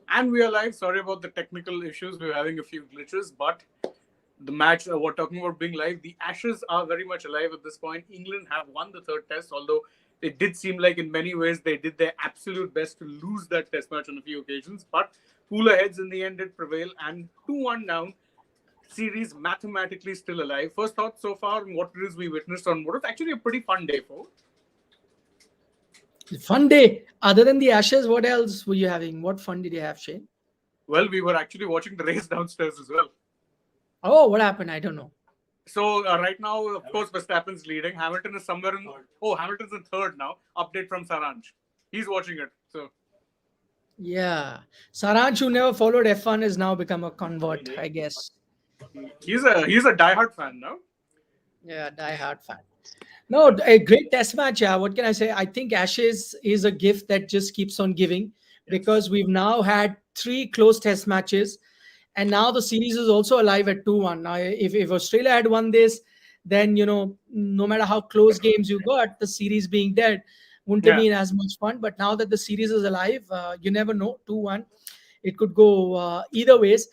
And we are live. Sorry about the technical issues. We're having a few glitches, but the match we're talking about being live. The Ashes are very much alive at this point. England have won the third test, although it did seem like in many ways they did their absolute best to lose that test match on a few occasions. But cooler heads in the end did prevail, and 2-1 down. Series mathematically still alive. First thoughts so far on what it is we witnessed on what was actually a pretty fun day for. Fun day. Other than the Ashes, what else were you having? What fun did you have, Shane? Well, we were actually watching the race downstairs as well. Oh, what happened? I don't know. So right now, of course, Verstappen's leading. Hamilton is somewhere in. Oh, Hamilton's in third now. Update from Saranj. He's watching it. So Yeah. Saransh, who never followed F1, has now become a convert, I guess. he's a diehard fan now. Yeah, die-hard fan. No, a great test match. Yeah, what can I say? I think Ashes is a gift that just keeps on giving because we've now had three close test matches, and now the series is also alive at 2-1. Now, if Australia had won this, then no matter how close games you got, the series being dead wouldn't have Yeah. been as much fun. But now that the series is alive, you never know. 2-1, it could go either ways.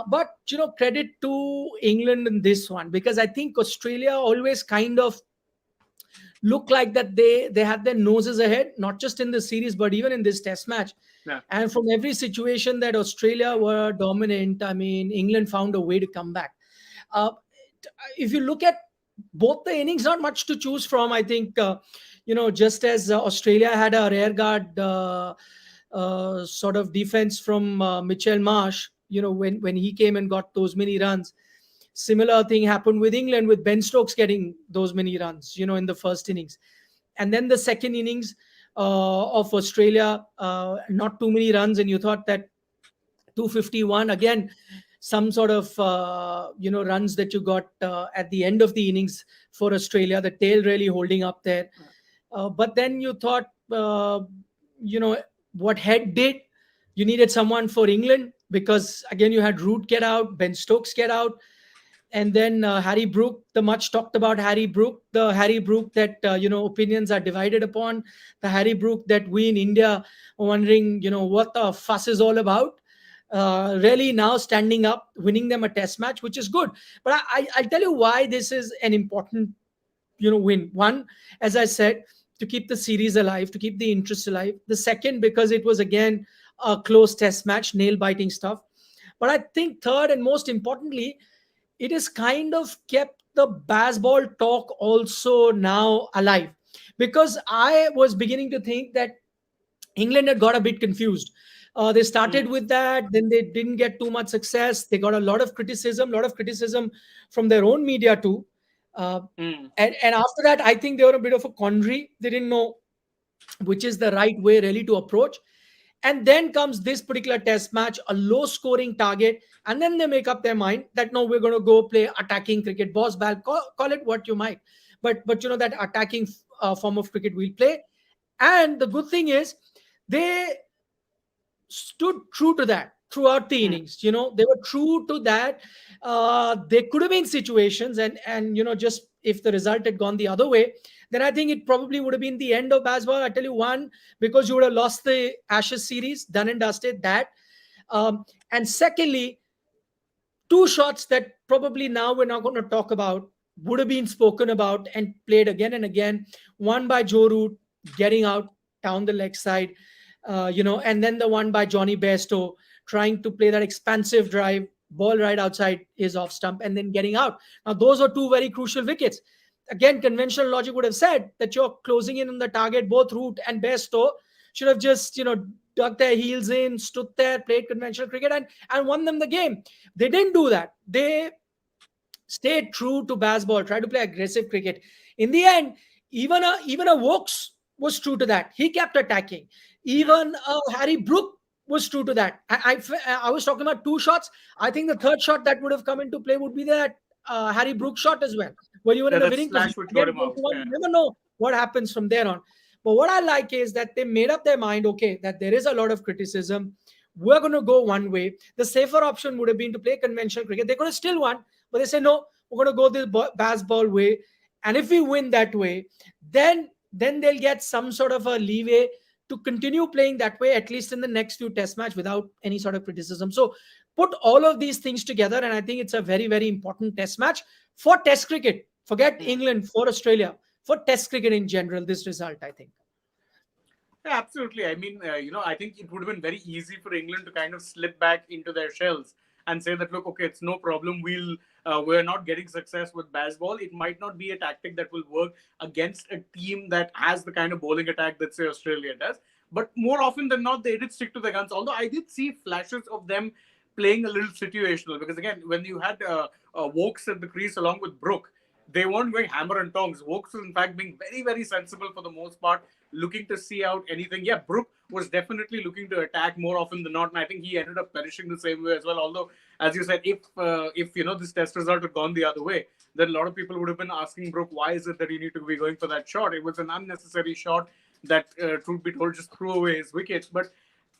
But credit to England in this one because I think Australia always kind of look like that they had their noses ahead, not just in the series but even in this test match. Yeah. And from every situation that Australia were dominant, I mean, England found a way to come back. uh, if you look at both the innings, not much to choose from. I think just as Australia had a rear guard sort of defense from Mitchell Marsh, when he came and got those many runs. Similar thing happened with England with Ben Stokes getting those many runs, in the first innings. And then the second innings of Australia, not too many runs, and you thought that 251 again, some sort of runs that you got at the end of the innings for Australia, the tail really holding up there. But then you thought, you know, what Head did, you needed someone for England because again you had Root get out, Ben Stokes get out, and then Harry Brook, the much talked about Harry Brook, the Harry Brook that opinions are divided upon, the Harry Brook that we in India are wondering what the fuss is all about. Really now standing up, winning them a test match, which is good. But I'll tell you why this is an important win. One, as I said, to keep the series alive, to keep the interest alive. The second, because it was again a close test match, nail biting stuff. But I think third and most importantly, it has kind of kept the Bazball talk also now alive, because I was beginning to think that England had got a bit confused. They started with that, then they didn't get too much success. They got a lot of criticism from their own media too. Uh, Mm. and after that, I think they were a bit of a quandary. They didn't know which is the right way really to approach. And then comes this particular test match, a low scoring target. And then they make up their mind that no, we're going to go play attacking cricket, Bazball, call it what you might. But that attacking form of cricket we'll play. And the good thing is they stood true to that throughout the Mm. innings. They were true to that. There could have been situations, and just if the result had gone the other way, then I think it probably would have been the end of Bazball. I tell you, one, because you would have lost the Ashes series, done and dusted that. And secondly, two shots that probably now we're not going to talk about would have been spoken about and played again and again. One by Joe Root getting out down the leg side, and then the one by Johnny Bairstow trying to play that expansive drive, ball right outside his off stump, and then getting out. Now, those are two very crucial wickets. Again, conventional logic would have said that you're closing in on the target. Both Root and Bairstow should have just, dug their heels in, stood there, played conventional cricket, and won them the game. They didn't do that. They stayed true to Bazball, tried to play aggressive cricket. In the end, even a Wokes was true to that. He kept attacking. Even Harry Brook was true to that. I was talking about two shots. I think the third shot that would have come into play would be that Harry Brook shot as well, where you were Yeah, in a that winning position. slash which got Again, him out. you Yeah. never know what happens from there on. But what I like is that they made up their mind, okay, that there is a lot of criticism. We're going to go one way. The safer option would have been to play conventional cricket. They could have still won, but they say, no, we're going to go this Bazball way. And if we win that way, then they'll get some sort of a leeway to continue playing that way, at least in the next few test match, without any sort of criticism. So put all of these things together, and I think it's a very, very important test match for test cricket. Forget Mm. England, for Australia, for test cricket in general, this result, I think. Yeah, absolutely. I mean, I think it would have been very easy for England to kind of slip back into their shells and say that, look, okay, it's no problem. We're not getting success with Bazball. It might not be a tactic that will work against a team that has the kind of bowling attack that, say, Australia does. But more often than not, they did stick to the guns. Although I did see flashes of them playing a little situational, because again, when you had Wokes at the crease along with Brook, they weren't going hammer and tongs. Wokes was in fact being very, very sensible for the most part, looking to see out anything. Yeah, Brook was definitely looking to attack more often than not, and I think he ended up perishing the same way as well. Although, as you said, if this test result had gone the other way, then a lot of people would have been asking Brook, why is it that you need to be going for that shot? It was an unnecessary shot that, truth be told, just threw away his wickets. But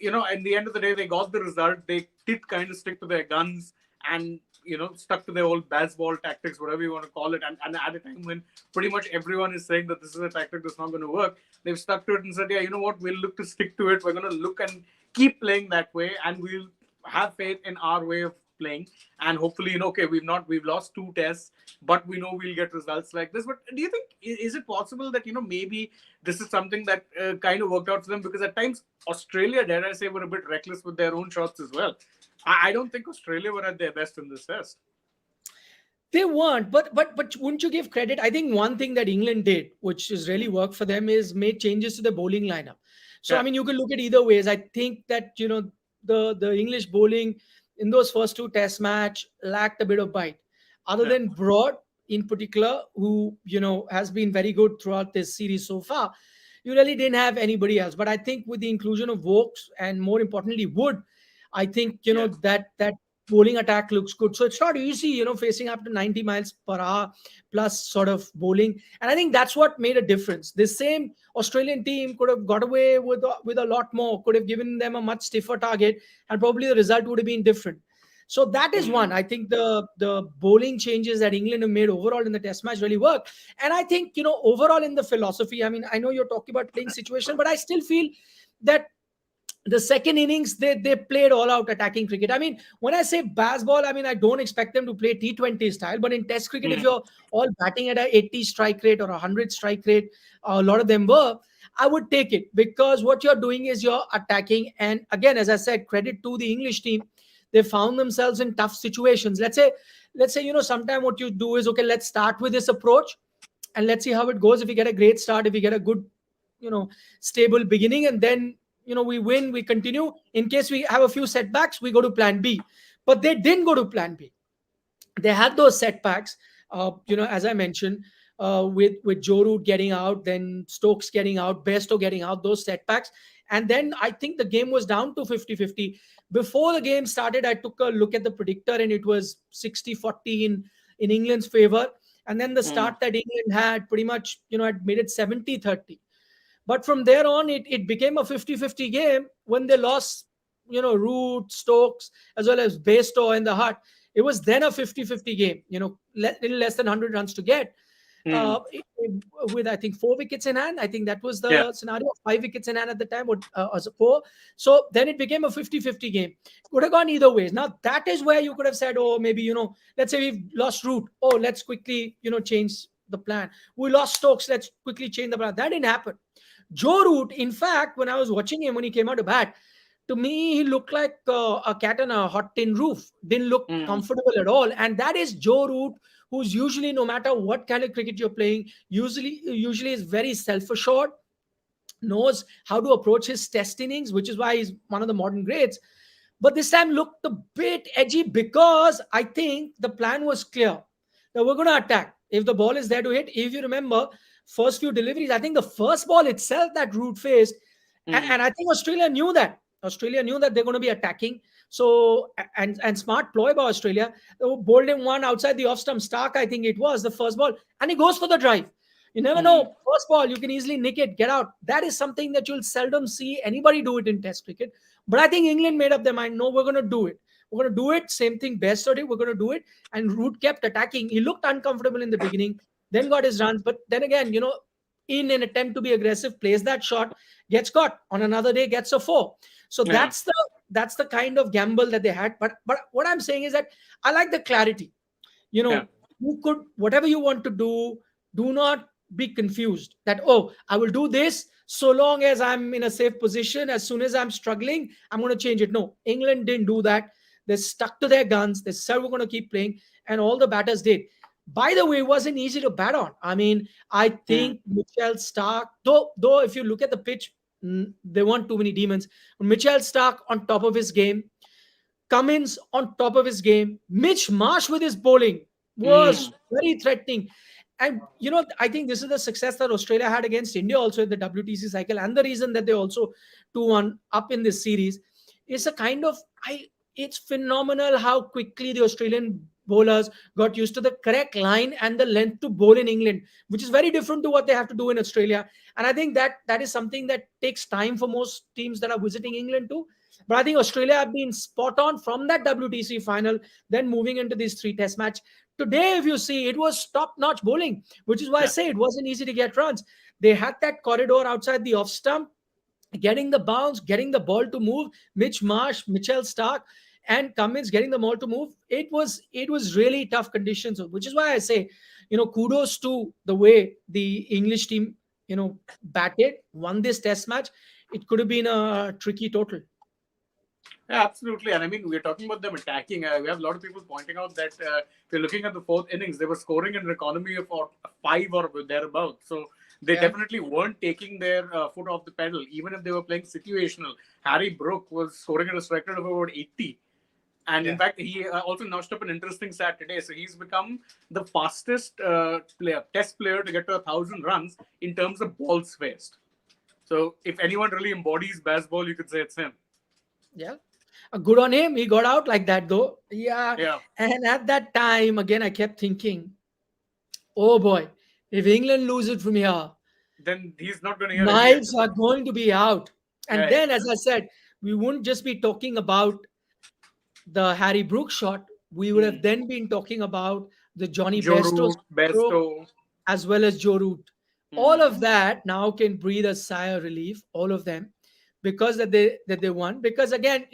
at the end of the day, they got the result. They did kind of stick to their guns and stuck to their old Bazball tactics, whatever you want to call it. And at a time when pretty much everyone is saying that this is a tactic that's not going to work, they've stuck to it and said, yeah, you know what, we'll look to stick to it. We're going to look and keep playing that way, and we'll have faith in our way of playing. And hopefully, okay, we've lost 2 tests, but we know we'll get results like this. But do you think, is it possible that maybe this is something that kind of worked out for them? Because at times Australia, dare I say, were a bit reckless with their own shots as well. I don't think Australia were at their best in this test. They weren't, but wouldn't you give credit? I think one thing that England did, which has really worked for them, is made changes to the bowling lineup. So Yeah. I mean, you could look at either ways. I think that the English bowling in those first 2 test match lacked a bit of bite. Other Yeah. than Broad in particular, who has been very good throughout this series so far, you really didn't have anybody else. But I think with the inclusion of Vokes and more importantly Wood, I think Yes. that bowling attack looks good. So it's not easy, facing up to 90 miles per hour plus sort of bowling. And I think that's what made a difference. This same Australian team could have got away with a lot more, could have given them a much stiffer target, and probably the result would have been different. So that is one. I think the bowling changes that England have made overall in the test match really work. And I think, overall in the philosophy, I mean, I know you're talking about playing situation, but I still feel that the second innings, they played all out attacking cricket. I mean, when I say Bazball, I mean, I don't expect them to play T20 style, but in test cricket, if you're all batting at a 80 strike rate or 100 strike rate, a lot of them were, I would take it, because what you're doing is you're attacking. And again, as I said, credit to the English team, they found themselves in tough situations. Let's say sometime what you do is, okay, let's start with this approach and let's see how it goes. If we get a great start, if we get a good, stable beginning, and then we win, we continue. In case we have a few setbacks, we go to plan B. But they didn't go to plan B. They had those setbacks, as I mentioned, with Joe Root getting out, then Stokes getting out, Bairstow getting out, those setbacks. And then I think the game was down to 50-50. Before the game started, I took a look at the predictor, and it was 60-40 in England's favor. And then the start that England had pretty much, had made it 70-30. But from there on, it became a 50-50 game when they lost, Root, Stokes, as well as Bairstow in the heart. It was then a 50-50 game, little less than 100 runs to get. With I think 4 wickets in hand. I think that was the scenario. 5 wickets in hand at the time, or as a 4. So then it became a 50-50 game. Could have gone either ways. Now that is where you could have said, oh, maybe, let's say we've lost Root. Oh, let's quickly, change the plan. We lost Stokes. Let's quickly change the plan. That didn't happen. Joe Root, in fact, when I was watching him when he came out to bat, to me, he looked like a cat on a hot tin roof. Didn't look comfortable at all. And that is Joe Root, who's usually, no matter what kind of cricket you're playing, usually is very self-assured, knows how to approach his test innings, which is why he's one of the modern greats. But this time looked a bit edgy, because I think the plan was clear. Now we're going to attack. If the ball is there to hit, if you remember, first few deliveries, I think the first ball itself that Root faced, and I think Australia knew that. Australia knew that they're going to be attacking. So, and smart ploy by Australia. They bowled him one outside the off-stump. Stark, I think it was the first ball, and he goes for the drive. You never know. First ball, you can easily nick it, get out. That is something that you'll seldom see anybody do it in Test cricket. But I think England made up their mind. No, we're going to do it. We're going to do it. Same thing Bairstow did. We're going to do it. And Root kept attacking. He looked uncomfortable in the beginning, then got his runs. But then again, in an attempt to be aggressive, plays that shot, gets caught. On another day, gets a four. So Yeah, that's the kind of gamble that they had. But what I'm saying is that I like the clarity. You yeah, know, you could, whatever you want to do not be confused that, oh, I will do this so long as I'm in a safe position. As soon as I'm struggling, I'm going to change it. No, England didn't do that. They stuck to their guns. They said we're going to keep playing, and all the batters did. By the way, it wasn't easy to bat on. I mean, I mm, think Mitchell Stark, though if you look at the pitch, there weren't too many demons. Mitchell Stark on top of his game, Cummins on top of his game. Mitch Marsh with his bowling was mm, very threatening. And, I think this is the success that Australia had against India also in the WTC cycle. And the reason that they also 2-1 up in this series is a kind of, it's phenomenal how quickly the Australian bowlers got used to the correct line and the length to bowl in England, which is very different to what they have to do in Australia. And I think that is something that takes time for most teams that are visiting England too. But I think Australia have been spot on from that WTC final, then moving into this three test match. Today, if you see, it was top notch bowling, which is why I yeah. say it wasn't easy to get runs. They had that corridor outside the off stump, getting the bounce, getting the ball to move. Mitch Marsh, Mitchell Stark, and Cummins getting the ball to move. It was really tough conditions, which is why I say, kudos to the way the English team, batted, won this test match. It could have been a tricky total. Yeah, absolutely. And I mean, we're talking about them attacking. We have a lot of people pointing out that if you're looking at the fourth innings, they were scoring an economy of about five or thereabouts. So they Yeah. definitely weren't taking their foot off the pedal, even if they were playing situational. Harry Brook was scoring at a strike rate of about 80. And in Yeah. fact, he also notched up an interesting stat today. So he's become the fastest test player to get to 1,000 runs in terms of balls faced. So if anyone really embodies Bazball, you could say it's him. Yeah. Good on him. He got out like that, though. Yeah. Yeah. And at that time, again, I kept thinking, oh boy, if England lose it from here, Then he's not going to hear any knives extra. are going to be out. And Yeah, yeah. then, as I said, we wouldn't just be talking about the Harry Brook shot. We would have Mm. then been talking about the Johnny Joe Bairstow Root, stroke Besto. as well as Joe Root. All Mm. of that now can breathe a sigh of relief, all of them, because that they won. Because again,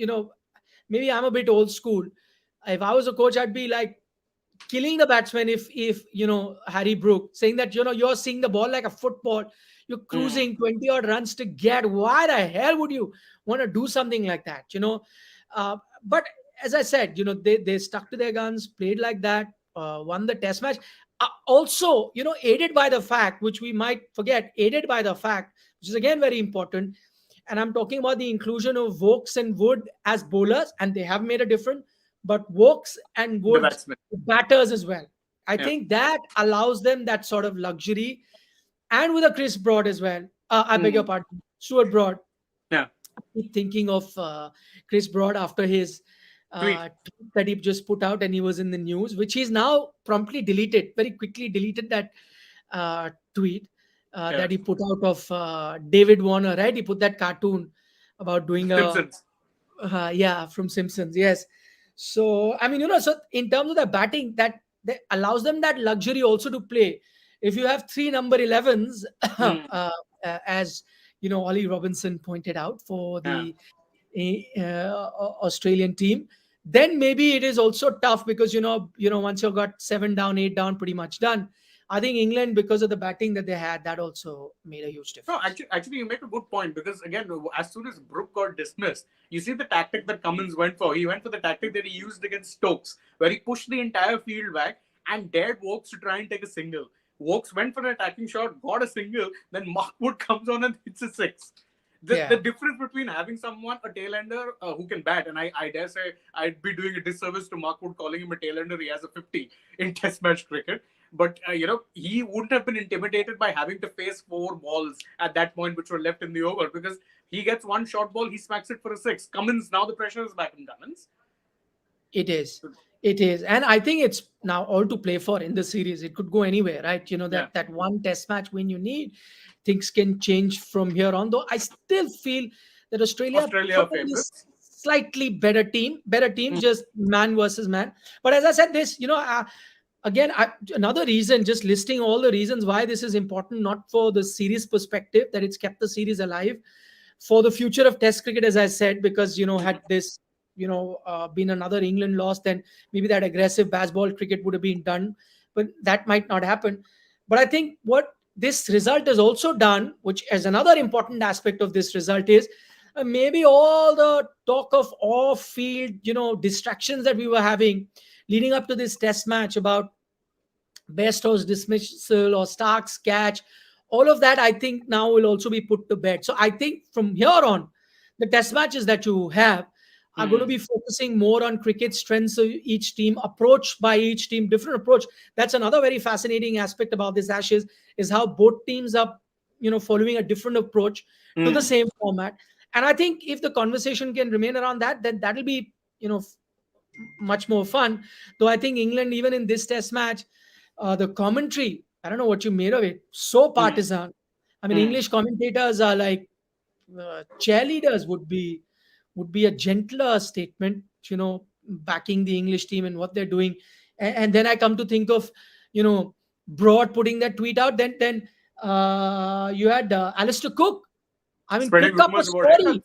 maybe I'm a bit old school. If I was a coach, I'd be like killing the batsman if Harry Brook, saying that you're seeing the ball like a football, you're Mm. cruising 20 odd runs to get. Why the hell would you want to do something like that? But as I said, they stuck to their guns, played like that, won the test match. Also, aided by the fact, which we might forget, aided by the fact, which is again very important, and I'm talking about the inclusion of Vokes and Wood as bowlers, and they have made a difference. But Vokes and The Wood batsman. batters as well. I Yeah. think that allows them that sort of luxury, and with a Chris Broad as well. I beg your Mm. pardon, Stuart Broad. Yeah. Keep thinking of Chris Broad after his Tweet. tweet that he just put out, and he was in the news, which he's now promptly deleted, very quickly deleted that tweet Yeah. that he put out of David Warner, right? He put that cartoon about The doing a, Simpsons. yeah, from Simpsons, yes. So, I mean, so in terms of the batting, that allows them that luxury also to play. If you have three number 11s, Mm. as Ollie Robinson pointed out for Yeah. the Australian team, then maybe it is also tough because once you got 7 down, 8 down, pretty much done. I think England, because of the batting that they had, that also made a huge No, difference. actually, you make a good point because again, as soon as Brook got dismissed, you see the tactic that Cummins went for. He went for the tactic that he used against Stokes, where he pushed the entire field back and dared Wokes to try and take a single. Wokes went for an attacking shot, got a single, then Mark Wood comes on and hits a six. The Yeah. difference between having someone, a tailender who can bat, and I dare say I'd be doing a disservice to Mark Wood calling him a tailender. He has a 50 in Test match cricket. But, he wouldn't have been intimidated by having to face four balls at that point, which were left in the over, because he gets one short ball, he smacks it for a six. Cummins, now the pressure is back on Cummins. It is. It is. And I think it's now all to play for in the series. It could go anywhere, right? Yeah. That one test match when you need, things can change from here on. Though I still feel that Australia Australia are probably favourites. slightly better team, better teams, Mm. just man versus man. But as I said, this, again, another reason, just listing all the reasons why this is important, not for the series perspective, that it's kept the series alive, for the future of Test cricket, as I said, because had this been another England loss, then maybe that aggressive Bazball cricket would have been done, but that might not happen. But I think what this result has also done, which is another important aspect of this result, is maybe all the talk of off-field, distractions that we were having leading up to this Test match about Bairstow's dismissal or Stark's catch, all of that I think now will also be put to bed. So I think from here on, the Test matches that you have are going to be focusing more on cricket strengths of each team, approach by each team, different approach. That's another very fascinating aspect about this Ashes, is how both teams are following a different approach to the same format. And I think if the conversation can remain around that, then that'll be much more fun. Though I think England, even in this Test match, the commentary, I don't know what you made of it, so partisan. I mean, English commentators are like cheerleaders would be a gentler statement, backing the English team and what they're doing. And then I come to think of, Broad putting that tweet out. Then you had Alistair Cook. I mean, Spreading cook up a rumors about story.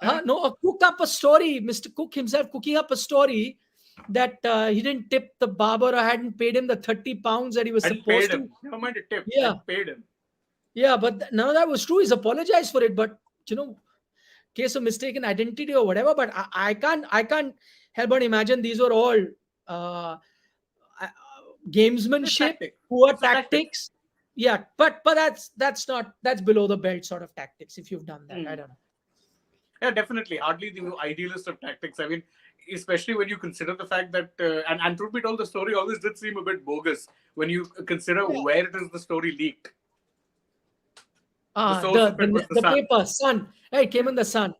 haircuts. Cook up a story. Mr. Cook himself cooking up a story that he didn't tip the barber or hadn't paid him the 30 pounds that he was And supposed paid to. him. Never mind a tip. Yeah. And paid him. Yeah, but none of that was true. He's apologized for it, but case of mistaken identity or whatever. But I can't help but imagine these were all uh, uh, gamesmanship, poor tactics. Yeah, but that's below the belt sort of tactics. If you've done that, I don't know. Yeah, definitely. Hardly the idealist of tactics. I mean, especially when you consider the fact that, and truth be told, the story always did seem a bit bogus when you consider where it is the story leaked. The paper, Sun. Yeah, it came in the Sun.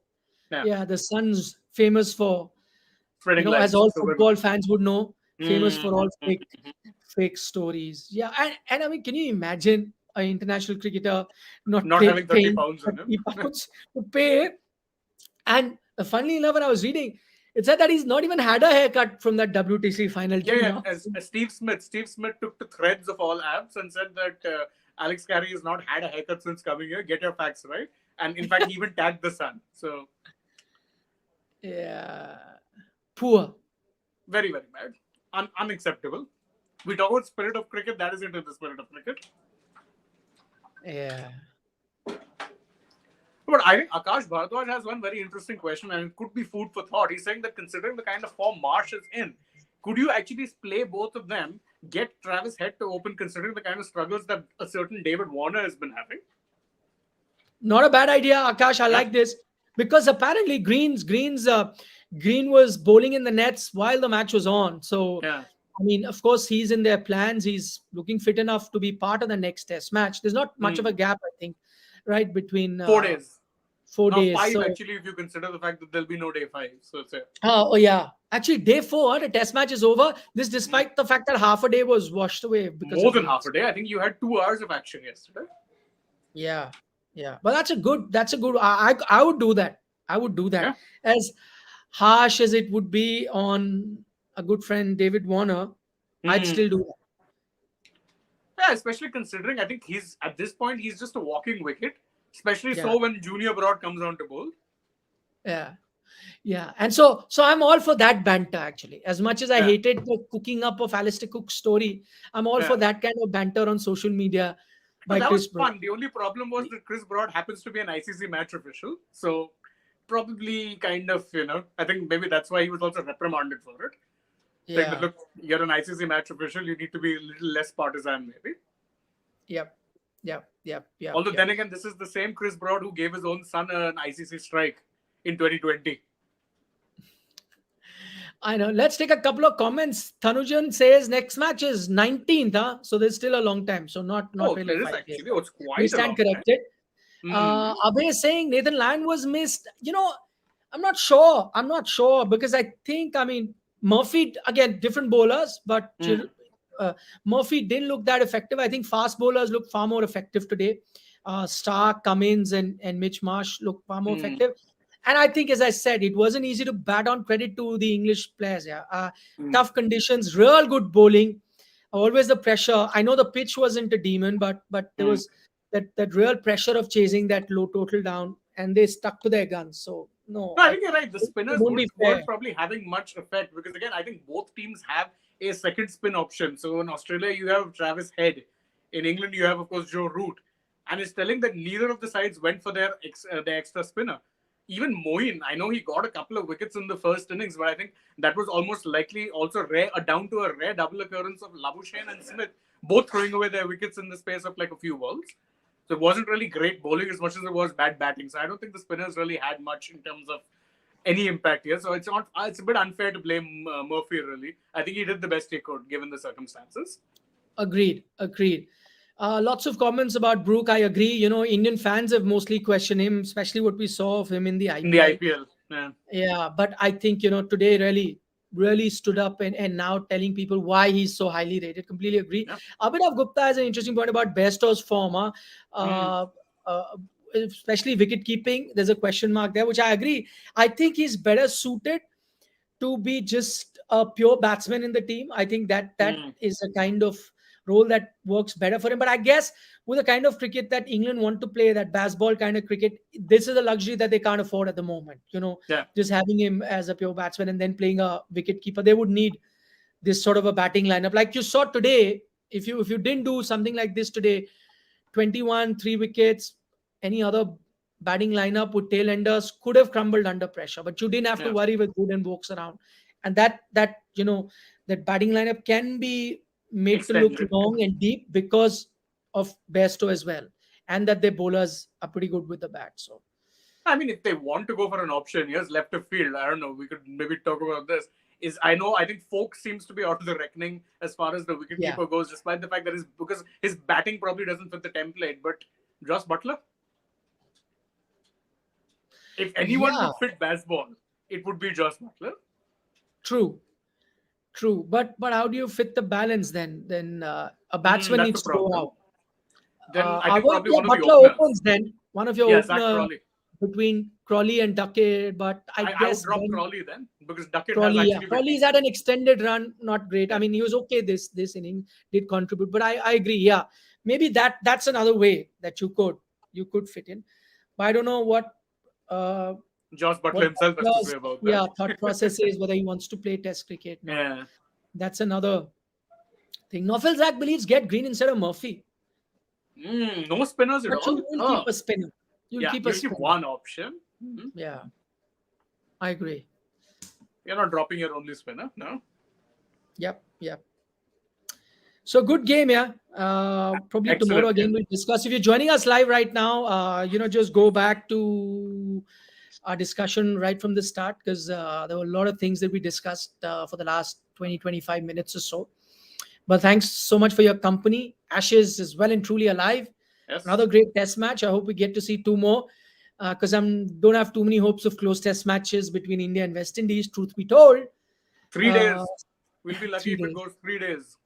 Yeah, the Sun's famous for, spreading as all football women. Fans would know, famous for all fake stories. Yeah, and I mean, can you imagine an international cricketer not having 30 paying pounds on 30 him? pounds to pay? And funnily enough, when I was reading, it said that he's not even had a haircut from that WTC final. Yeah. As Steve Smith took the threads of all apps and said that Alex Carey has not had a haircut since coming here. Get your facts right. And in fact, he even tagged the Sun. So, yeah, poor. Very, very bad. Unacceptable. We talk about spirit of cricket. That isn't in the spirit of cricket. Yeah. But I think Akash Bharadwaj has one very interesting question, and it could be food for thought. He's saying that considering the kind of form Marsh is in, could you actually play both of them, get Travis Head to open, considering the kind of struggles that a certain David Warner has been having? Not a bad idea, Akash. I like this, because apparently Green was bowling in the nets while the match was on. So, I mean, of course, he's in their plans. He's looking fit enough to be part of the next Test match. There's not much of a gap, I think, right, between 4 days. 4 days. 5 actually, if you consider the fact that there'll be no day 5. So it's yeah. Actually, day 4, the Test match is over. This despite the fact that half a day was washed away. Because more than half a day. I think you had 2 hours of action yesterday. Yeah. But that's a good. I would do that. Yeah. As harsh as it would be on a good friend David Warner, I'd still do that. Yeah, especially considering I think he's at this point he's just a walking wicket. Especially so when Junior Broad comes on to bowl. Yeah. And so I'm all for that banter, actually. As much as I hated the cooking up of Alistair Cook's story, I'm all for that kind of banter on social media. But that was fun. The only problem was that Chris Broad happens to be an ICC match official. So probably kind of, I think maybe that's why he was also reprimanded for it. Yeah. Like, look, you're an ICC match official. You need to be a little less partisan, maybe. Yep. Although then again, this is the same Chris Broad who gave his own son an ICC strike in 2020. I know. Let's take a couple of comments. Tanujan says next match is 19th, so there's still a long time. So not really. There is actually. It's quite we stand corrected. Abhay is saying Nathan Lyon was missed. I'm not sure because I think, Murphy, again, different bowlers, but Murphy didn't look that effective. I think fast bowlers look far more effective today. Stark, Cummins, and Mitch Marsh look far more effective. And I think, as I said, it wasn't easy to bat on. Credit to the English players. Tough conditions, real good bowling. always the pressure. I know the pitch wasn't a demon, but there was that real pressure of chasing that low total down, and they stuck to their guns. So no, No, I think you're right. The it spinners won't be weren't fair. probably having much effect because, again, I think both teams have a second spin option. So in Australia, you have Travis Head. In England, you have, of course, Joe Root. And it's telling that neither of the sides went for their extra spinner. Even Moeen, I know he got a couple of wickets in the first innings, but I think that was almost likely also rare, down to a rare double occurrence of Labuschagne and Smith, both throwing away their wickets in the space of like a few balls. So it wasn't really great bowling as much as it was bad batting. So I don't think the spinners really had much in terms of any impact here. So it's not. It's a bit unfair to blame Murphy. Really, I think he did the best he could given the circumstances. Agreed. Agreed. Lots of comments about Brook. I agree. Indian fans have mostly questioned him, especially what we saw of him in the In the IPL. IPL, yeah. Yeah, but I think today really stood up and now telling people why he's so highly rated. Completely agree. Yeah. Abhinav Gupta has an interesting point about Bairstow's form. Uh, uh, Especially wicket keeping. There's a question mark there, which I agree. I think he's better suited to be just a pure batsman in the team. I think that is a kind of role that works better for him. But I guess with the kind of cricket that England want to play, that Bazball kind of cricket, this is a luxury that they can't afford at the moment. Yeah. Just having him as a pure batsman and then playing a wicket keeper, they would need this sort of a batting lineup. Like you saw today, if you didn't do something like this today, 21, 3 wickets, any other batting lineup with tail enders could have crumbled under pressure. But you didn't have to Yeah. worry with good and Wokes around. And that batting lineup can be made to look Extended. long and deep because of Bairstow as well. And that their bowlers are pretty good with the bat. So I mean, if they want to go for an option, yes, left of field. I don't know. We could maybe talk about this. I think Folk seems to be out of the reckoning as far as the wicketkeeper goes, despite the fact that because his batting probably doesn't fit the template. But Josh Butler, if anyone would fit Bazball, it would be Josh Butler. True. But how do you fit the balance then? Then a batsman That's needs the to go problem. out. Then I think probably one of the Butler openers. opens then. One of your Yeah, Zach opener Crawley. between Crawley and Duckett, but I guess would drop then Crawley then because Duckett Crawley, has actually been Crawley's had an extended run, not great. I mean, he was okay this inning, did contribute, but I agree. Yeah, maybe that's another way that you could fit in. But I don't know what Josh Butler himself has to say about that. Yeah, thought process is whether he wants to play Test cricket. No. Yeah, That's another thing. Nofel Zach believes get Green instead of Murphy. No spinners at But all. you'll keep a spinner. You'll keep a spinner. One option. Yeah, I agree. You're not dropping your only spinner, no? Yep. So good game, yeah. Probably Excellent tomorrow game. again we'll discuss. If you're joining us live right now, just go back to our discussion right from the start because there were a lot of things that we discussed for the last 20, 25 minutes or so. But thanks so much for your company. Ashes is well and truly alive. Yes. Another great test match. I hope we get to see 2 more because I don't have too many hopes of close test matches between India and West Indies, truth be told. 3 days. We'll be lucky if it goes 3 days.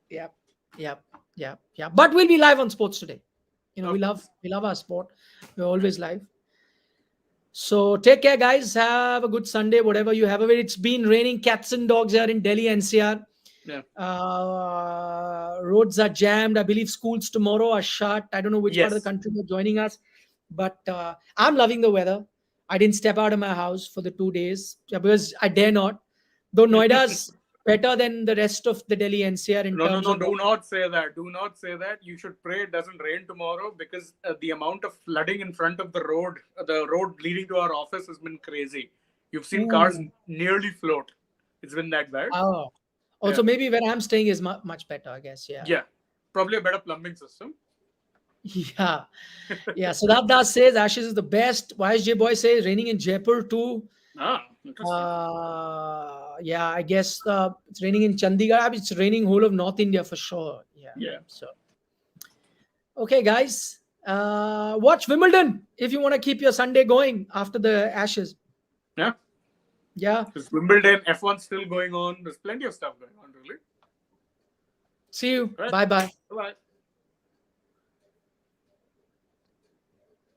Yeah. But we'll be live on sports today. We love our sport. We're always live. So take care, guys. Have a good Sunday, whatever you have of it. It's been raining cats and dogs here in Delhi NCR. Yeah. Roads are jammed. I believe schools tomorrow are shut. I don't know which part of the country you're joining us, but I'm loving the weather. I didn't step out of my house for the 2 days because I dare not. Though Noida's better than the rest of the Delhi NCR in terms of... Do not say that. Do not say that. You should pray it doesn't rain tomorrow because the amount of flooding in front of the road leading to our office has been crazy. You've seen cars nearly float. It's been that bad. Oh. Also, maybe where I'm staying is much better, I guess. Yeah. Probably a better plumbing system. Yeah. Siddharth Das says Ashes is the best. YSJ Boy says raining in Jaipur too. Interesting. I guess it's raining in Chandigarh. I mean, it's raining whole of North India for sure. Yeah. So, okay, guys. Watch Wimbledon if you want to keep your Sunday going after the Ashes. Yeah. Because Wimbledon, F1 still going on. There's plenty of stuff going on, really. See you. Right. Bye-bye. Bye-bye.